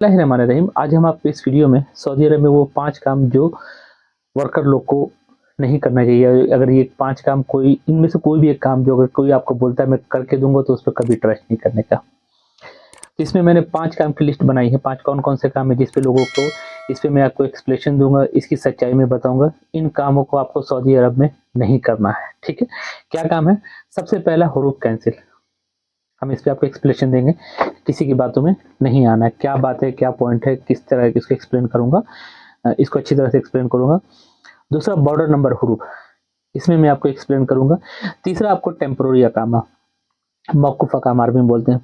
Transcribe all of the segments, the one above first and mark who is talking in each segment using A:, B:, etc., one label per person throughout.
A: रहीम। आज हम आपको इस वीडियो में सऊदी अरब में वो 5 काम जो वर्कर लोग को नहीं करना चाहिए। अगर ये 5 काम कोई इनमें से कोई भी एक काम जो अगर कोई आपको बोलता है मैं करके दूंगा तो उस पर कभी ट्रस्ट नहीं करने का। तो इसमें मैंने 5 काम की लिस्ट बनाई है। 5 कौन-कौन से काम है जिस पे लोगों को इस पे मैं आपको एक्सप्लेनेशन दूंगा, इसकी सच्चाई में बताऊंगा। इन कामों को आपको सऊदी अरब में नहीं करना है, ठीक है? क्या काम है? सबसे पहला हुरूफ कैंसिल। हम इस पे आपको एक्सप्लेनेशन देंगे, किसी की बातों में नहीं आना है। क्या बात है, क्या पॉइंट है, किस तरह इसको एक्सप्लेन करूंगा, इसको अच्छी तरह से एक्सप्लेन करूंगा। दूसरा बॉर्डर नंबर हुरूफ, इसमें मैं आपको एक्सप्लेन करूंगा। तीसरा आपको टेम्पोररी अकामा, मौकूफ अकामा अरबी में बोलते हैं।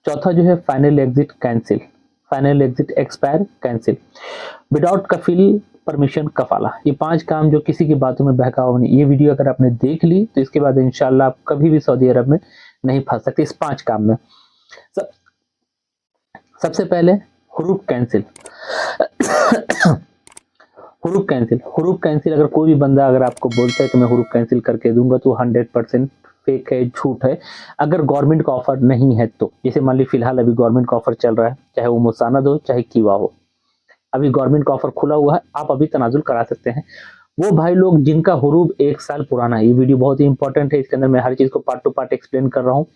A: चौथा जो है final exit cancel, final exit expire cancel, without कफील परमिशन कफाला। ये 5 काम जो किसी की बातों में बहकावा नहीं। ये वीडियो अगर आपने देख ली तो इसके बाद इंशाल्लाह आप कभी भी सऊदी अरब में नहीं फंस सकते इस 5 काम में। सबसे पहले हुरूफ कैंसिल। हुरूफ कैंसिल, हुरूफ कैंसिल अगर कोई भी बंदा अगर आपको बोलता है कि मैं हुरूफ कैंसिल करके दूंगा तो 100% फेक है, झूठ है। अगर गवर्नमेंट का ऑफर नहीं है तो, जैसे मान ली फिलहाल अभी गवर्नमेंट का ऑफर चल रहा है, चाहे वो मुसानद हो चाहे कीवा हो, अभी गवर्नमेंट का ऑफर खुला हुआ है, आप अभी तनाजुल करा सकते हैं। वो भाई लोग जिनका हुरूफ 1 साल पुराना है, ये वीडियो बहुत ही इंपॉर्टेंट है, इसके अंदर मैं हर चीज को पार्ट टू पार्ट एक्सप्लेन कर रहा हूँ।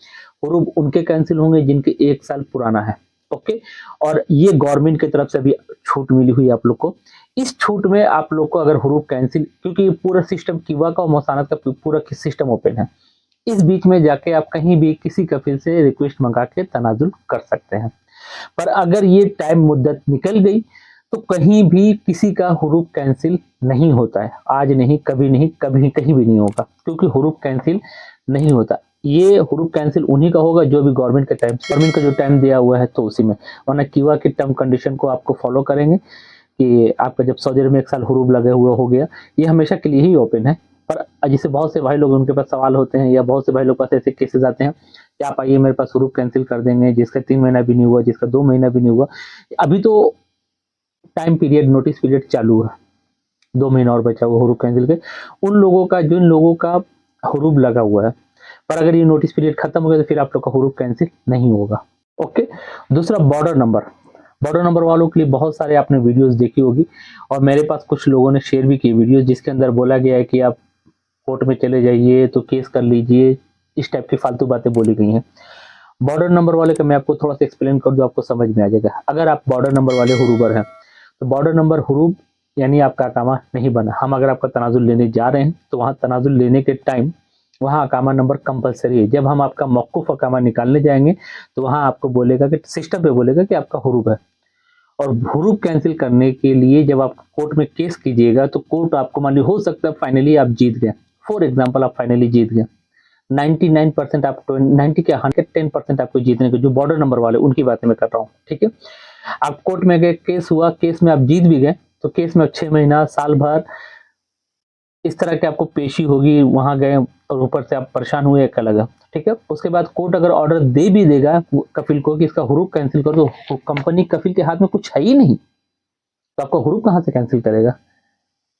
A: हुरूफ उनके कैंसिल होंगे जिनके 1 साल पुराना है, ओके। और ये गवर्नमेंट की तरफ से अभी छूट मिली हुई है आप लोग को। इस छूट में आप लोग को अगर हुरूफ कैंसिल, क्योंकि पूरा सिस्टम कीवा का और मौसानत का पूरा सिस्टम ओपन है, इस बीच में जाके आप कहीं भी किसी कफिल से रिक्वेस्ट मंगा के तनाजुल कर सकते हैं। पर अगर ये टाइम मुद्दत निकल गई तो कहीं भी किसी का हुरूफ कैंसिल नहीं होता है। आज नहीं, कभी नहीं, कभी कहीं भी नहीं होगा, क्योंकि हुरूफ कैंसिल नहीं होता। ये हुरूफ कैंसिल उन्हीं का होगा जो भी गवर्नमेंट के टाइम, गवर्नमेंट का जो टाइम दिया हुआ है तो उसी में, वरना कीवा के टर्म कंडीशन को आपको फॉलो करेंगे कि आपका जब सऊदी अरब में 1 साल हुरूफ लगे हुआ हो गया, ये हमेशा के लिए ही ओपन है। पर जैसे बहुत से भाई लोग उनके पास सवाल होते हैं या बहुत से भाई लोग पास ऐसे केसेस आते हैं कि आप आइए मेरे पास हुरूफ कैंसिल कर देंगे, जिसका 3 महीना भी नहीं हुआ, जिसका 2 महीना भी नहीं हुआ। अभी तो टाइम पीरियड, नोटिस पीरियड चालू है, 2 महीना और बचा हुआ हुरूफ कैंसिल के। उन लोगों का, जिन लोगों का हुरूफ लगा हुआ है, पर अगर ये नोटिस पीरियड खत्म हो गया तो फिर आप लोग का हुरूफ कैंसिल नहीं होगा, ओके। दूसरा बॉर्डर नंबर, बॉर्डर नंबर वालों के लिए बहुत सारे आपने वीडियोस देखी होगी और मेरे पास कुछ लोगों ने शेयर भी की वीडियोस, जिसके अंदर बोला गया है कि आप कोर्ट में चले जाइए तो केस कर लीजिए, इस टाइप की फालतू बातें बोली गई हैं। बॉर्डर नंबर वाले का मैं आपको थोड़ा सा एक्सप्लेन कर दूं, आपको समझ में आ जाएगा। अगर आप बॉर्डर नंबर वाले हुरूबर हैं तो बॉर्डर नंबर हुरूब यानी आपका अकामा नहीं बना। हम अगर आपका तनाजुल लेने जा रहे हैं तो वहां तनाजुल लेने के टाइम वहां अकामा नंबर कंपलसरी है। जब हम आपका मौकूफ अकामा निकालने जाएंगे तो वहां आपको बोलेगा कि सिस्टम पे बोलेगा कि आपका हुरूब है। और हुरूब कैंसिल करने के लिए जब आप कोर्ट में केस कीजिएगा तो कोर्ट आपको, मान ली हो सकता है फाइनली आप जीत गए, फॉर एग्जाम्पल आप फाइनली जीत गए, 99% आप 90 के 110% आपको जीतने के, जो बॉर्डर नंबर वाले उनकी बातें मैं कर रहा हूँ, ठीक है। आप कोर्ट में गए, केस हुआ, केस में आप जीत भी गए तो केस में 6 महीना, साल भर इस तरह की आपको पेशी होगी। वहां गए और ऊपर से आप परेशान हुए, एक अलग है, ठीक है। उसके बाद कोर्ट अगर ऑर्डर दे भी देगा कफिल को कि इसका हुरूफ कैंसिल कर दो, तो कंपनी कफिल के हाथ में कुछ है ही नहीं, तो आपका हुरूफ कहां से कैंसिल करेगा?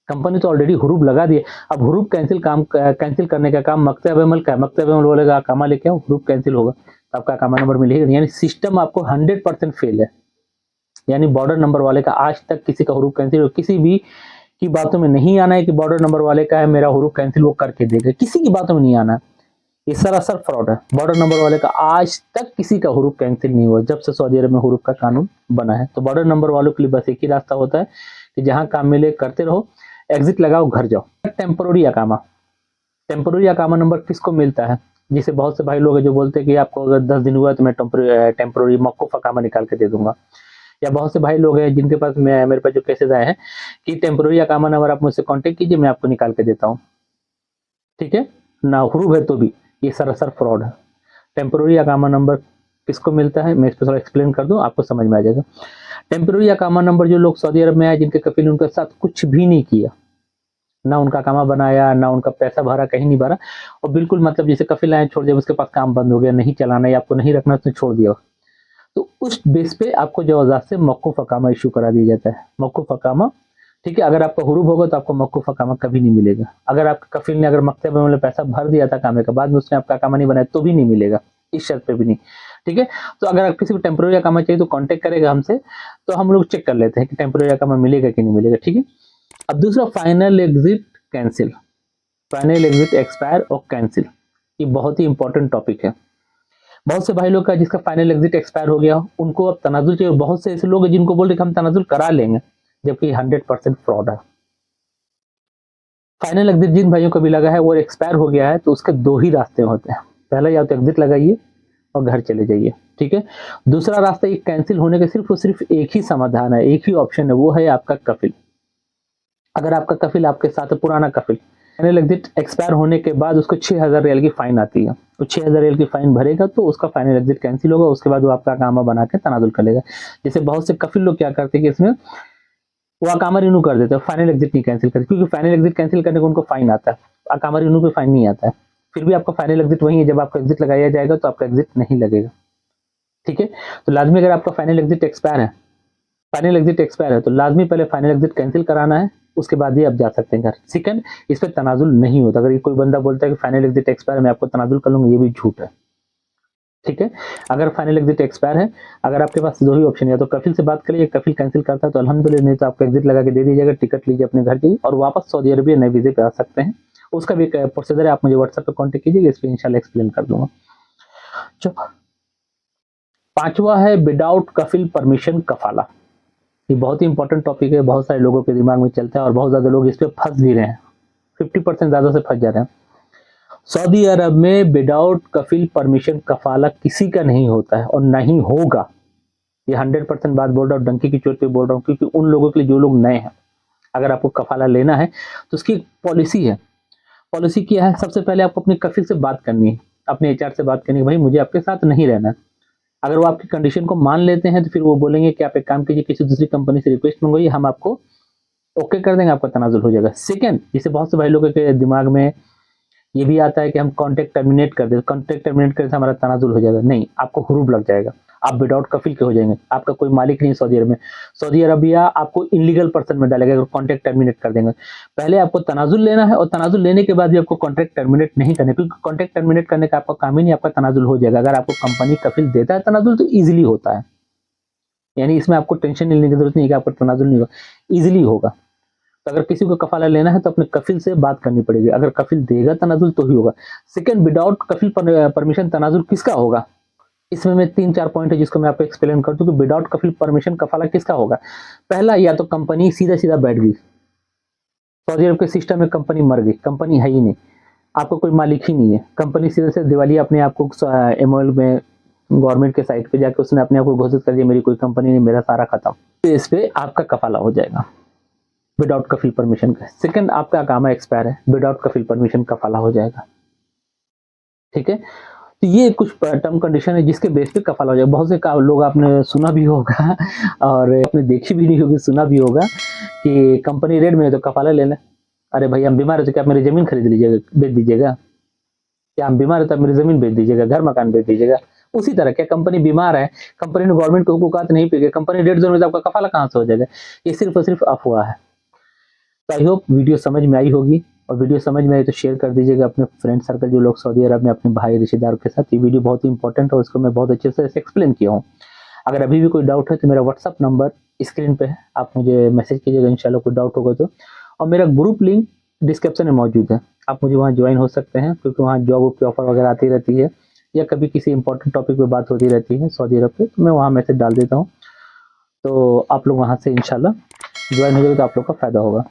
A: कंपनी तो ऑलरेडी हुरूफ लगा दिए। अब हुरूफ कैंसिल करने का काम मकतब अमल का है। मकतब अमल बोलेगा अकामा लेके आओ, हुरूफ कैंसिल होगा तो आपका अकामा नंबर मिलेगा। यानी सिस्टम आपको 100% फेल है। यानी बॉर्डर नंबर वाले का आज तक किसी का हुरूफ कैंसिल हो, किसी भी की बातों में नहीं आना है कि बॉर्डर नंबर वाले का है मेरा हुरूफ कैंसिल, वो करके देगा, किसी की बातों में नहीं आना है। ये सरासर फ्रॉड है। बॉर्डर नंबर वाले का आज तक किसी का हुरूफ कैंसिल नहीं हुआ जब से सऊदी अरब में हुरूफ का कानून बना है। तो बॉर्डर नंबर वालों के लिए बस एक ही रास्ता होता है कि जहां काम मिले करते रहो, एग्जिट लगाओ, घर जाओ। टेम्पोररी अकामा, टेम्पोररी अकामा नंबर किसको मिलता है? जिसे बहुत से भाई लोग हैं जो बोलते हैं कि आपको अगर 10 दिन हुआ तो मैं टेम्पोररी मौकूफ अकामा निकाल के दे दूंगा। या बहुत से भाई लोग हैं जिनके पास मेरे पास जो केसेस आए हैं कि टेम्पोररी अकामा नंबर आप मुझसे कांटेक्ट कीजिए, मैं आपको निकाल के देता हूँ, ठीक है ना, हुरूफ है तो भी। ये सरासर फ्रॉड है। टेम्पोररी अकामा नंबर किसको मिलता है, मैं इस पर थोड़ा एक्सप्लेन कर दूं, आपको समझ में आ जाएगा। टेम्पोररी अकामा नंबर जो लोग सऊदी अरब में आए, जिनके कफिल उनके साथ कुछ भी नहीं किया, ना उनका अकामा बनाया, ना उनका पैसा भरा, कहीं नहीं भरा, और बिल्कुल मतलब जैसे कफिल आए छोड़ दिया, उसके पास काम बंद हो गया, नहीं चलाना है, आपको नहीं रखना, उसने छोड़ दिया, तो उस बेस पे आपको जवाजात से मौकूफ अकामा इशू करा दिया जाता है। मौकूफ अकामा, ठीक है। अगर आपका हुरूफ होगा तो आपको मौकूफ अकामा कभी नहीं मिलेगा। अगर आपके कफिल ने अगर मकतब में पैसा भर दिया था कामे का, बाद में उसने आपका अकामा नहीं बनाया तो भी नहीं मिलेगा। इस शर्त पे भी नहीं। ठीक है, तो अगर आप किसी को टेम्पोररी अकामा चाहिए तो कांटेक्ट करेगा हमसे, तो हम लोग चेक कर लेते हैं कि टेम्पोररी अकामा मिलेगा कि नहीं मिलेगा। ठीक है, अब दूसरा final exit cancel, final exit expire और कैंसिल, ये बहुत ही इंपॉर्टेंट टॉपिक है। बहुत से भाई लोग का जिसका फाइनल एग्जिट एक्सपायर हो गया उनको अब तनाजुल चाहिए। बहुत से ऐसे लोग हैं जिनको बोल रहे कि हम तनाजुल करा लेंगे, जबकि 100% फ्रॉड है। फाइनल एग्जिट जिन भाइयों को भी लगा है वो एक्सपायर हो गया है, तो उसके दो ही रास्ते होते हैं। पहला, या तो एग्जिट लगाइए और घर चले जाइए। ठीक है, दूसरा रास्ता ये कैंसिल होने के सिर्फ और सिर्फ एक ही समाधान है, एक ही ऑप्शन है, वो है आपका कफिल। अगर आपका कफिल आपके साथ है, पुराना कफिल, फाइनल एग्जिट एक्सपायर होने के बाद उसको 6000 रियल की फाइन आती है, तो 6000 रियल की फाइन भरेगा तो उसका फाइनल एग्जिट कैंसिल होगा। उसके बाद वो आपका अकामा बना के तनाजुल कर लेगा। जैसे बहुत से कफिल लोग क्या करते हैं कि इसमें वो अकामा रिन्यू कर देते हैं, फाइनल एग्जिट नहीं कैंसिल करते, क्योंकि फाइनल एग्जिट कैंसिल करने को उनको फाइन आता है, अकामा रिन्यू पे फाइन नहीं आता है। फिर भी आपका फाइनल एग्जिट वही है, जब आपका एग्जिट लगाया जाएगा तो आपका एग्जिट नहीं लगेगा। ठीक है, तो लाजमी अगर आपका फाइनल एग्जिट एक्सपायर है, फाइनल एग्जिट एक्सपायर है, तो लाजमी पहले फाइनल एग्जिट कैंसिल कराना है, उसके बाद ही आप जा सकते हैं घर। सेकंड, इस पर तनाजुल नहीं होता। अगर कोई बंदा बोलता है कि फाइनल एग्जिट एक्सपायर है, मैं आपको तनाजुल कर लूंगा, ये भी झूठ है। ठीक है, अगर फाइनल एग्जिट एक्सपायर है, अगर आपके पास दो ही ऑप्शन है, तो कफिल से बात करिए, कफिल कैंसिल करता है तो अल्हम्दुलिल्लाह, नहीं तो आपका एग्जिट लगा के दे दीजिएगा, टिकट लीजिए अपने घर की और वापस सऊदी अरबिया नए वीजे पे आ सकते हैं। उसका भी प्रोसीजर है, आप मुझे व्हाट्सएप पे कॉन्टेक्ट कीजिएगा, इस पर इंशाल्लाह एक्सप्लेन कर दूंगा। जो पांचवा है विदाउट कफिल परमिशन कफाला, ये बहुत ही इंपॉर्टेंट टॉपिक है, बहुत सारे लोगों के दिमाग में चलता है और बहुत ज्यादा लोग इस पे फंस भी रहे हैं, 50% ज्यादा से फंस जा रहे हैं। सऊदी अरब में विदाउट कफिल परमिशन कफाला किसी का नहीं होता है और नहीं होगा। ये 100% बात बोल रहा हूँ, डंकी की चोट पे बोल रहा हूँ, क्योंकि उन लोगों के लिए जो लोग नए हैं, अगर आपको कफाला लेना है तो उसकी पॉलिसी है। पॉलिसी क्या है? सबसे पहले आपको अपने कफिल से बात करनी है, अपने एचआर से बात करनी है, भाई मुझे आपके साथ नहीं रहना है। अगर वो आपकी कंडीशन को मान लेते हैं तो फिर वो बोलेंगे कि आप एक काम कीजिए, किसी दूसरी कंपनी से रिक्वेस्ट मंगवाइए, हम आपको ओके कर देंगे, आपका तनाजुल हो जाएगा। सेकंड, जिसे बहुत से भाई लोगों के दिमाग में ये भी आता है कि हम कॉन्ट्रैक्ट टर्मिनेट कर दे, कॉन्ट्रैक्ट टर्मिनेट करने से हमारा तनाजुल हो जाएगा। नहीं, आपको हुरूब लग जाएगा, आप विदाउट कफिल के हो जाएंगे, आपका कोई मालिक नहीं है सऊदी अरब में। सऊदी अरबिया आपको इलीगल पर्सन में डालेगा अगर कॉन्ट्रैक्ट टर्मिनेट कर देंगे। पहले आपको तनाजुल लेना है और तनाजुल लेने के बाद भी आपको कॉन्ट्रैक्ट टर्मिनेट नहीं करना, क्योंकि कॉन्ट्रैक्ट टर्मिनेट करने का आपका काम ही नहीं, आपका तनाजुल हो जाएगा। अगर आपको कंपनी कफिल देता है तनाजुल तो ईजिली होता है, यानी इसमें आपको टेंशन लेने की जरूरत नहीं है कि आपका तनाजुल नहीं होगा, ईजिली होगा। तो अगर किसी को कफाला लेना है तो अपने कफिल से बात करनी पड़ेगी, अगर कफिल देगा तनाजुल तो ही होगा। सेकंड, विदाउट कफिल परमिशन तनाजुल किसका होगा? इसमें मैं 3-4 पॉइंट है जिसको मैं आपको एक्सप्लेन कर दूं कि विदाउट कफिल परमिशन कफाला किसका होगा। पहला, या तो कंपनी सीधा सीधा बैठ गई, सऊदी अरब के सिस्टम में कंपनी मर गई, कंपनी है ही नहीं, आपको कोई मालिक ही नहीं है, कंपनी सीधे से दिवाली अपने आप को एमओएल में गवर्नमेंट के साइट पे जाके उसने अपने आप को घोषित कर दिया मेरी कोई कंपनी नहीं, मेरा सारा खत्म, तो इस पे आपका कफाला हो जाएगा विदाउट कफिल परमिशन का। सेकंड, आपका अकामा एक्सपायर है, विदाउट कफिल परमिशन कफाला हो जाएगा। ठीक है, तो ये कुछ टर्म कंडीशन है जिसके बेस पे कफाला हो जाएगा। बहुत से लोग आपने सुना भी होगा और आपने देखी भी नहीं होगी, सुना भी होगा कि कंपनी रेड में है तो कफाला ले लें। अरे भाई हम बीमार है तो क्या आप मेरी जमीन खरीद लीजिएगा, बेच दीजिएगा? क्या हम बीमार है तो आप मेरी जमीन बेच दीजिएगा, घर मकान बेच दीजिएगा? उसी तरह क्या कंपनी बीमार है, कंपनी ने गवर्नमेंट को हुकूकात नहीं पे, कंपनी रेड जोन में आपका कफाला कहाँ से हो जाएगा? ये सिर्फ और सिर्फ अफवाह है। तो आई होप वीडियो समझ में आई होगी, और वीडियो समझ में आई तो शेयर कर दीजिएगा अपने फ्रेंड सर्कल जो लोग सऊदी अरब में अपने भाई रिश्तेदारों के साथ। ये वीडियो बहुत ही इंपॉर्टेंट है, उसको मैं बहुत अच्छे से एक्सप्लेन किया हूँ। अगर अभी भी कोई डाउट है तो मेरा व्हाट्सअप नंबर स्क्रीन पे है, आप मुझे मैसेज कीजिएगा इंशाल्लाह, कोई डाउट होगा तो। और मेरा ग्रुप लिंक डिस्क्रिप्शन में मौजूद है, आप मुझे वहाँ ज्वाइन हो सकते हैं, क्योंकि वहाँ जॉब की ऑफर वगैरह आती रहती है या कभी किसी इंपॉर्टेंट टॉपिक पे बात होती रहती है सऊदी अरब पे, तो मैं वहाँ मैसेज डाल देता हूँ, तो आप लोग वहाँ से इंशाल्लाह ज्वाइन हो जाएगा तो आप लोग का फायदा होगा।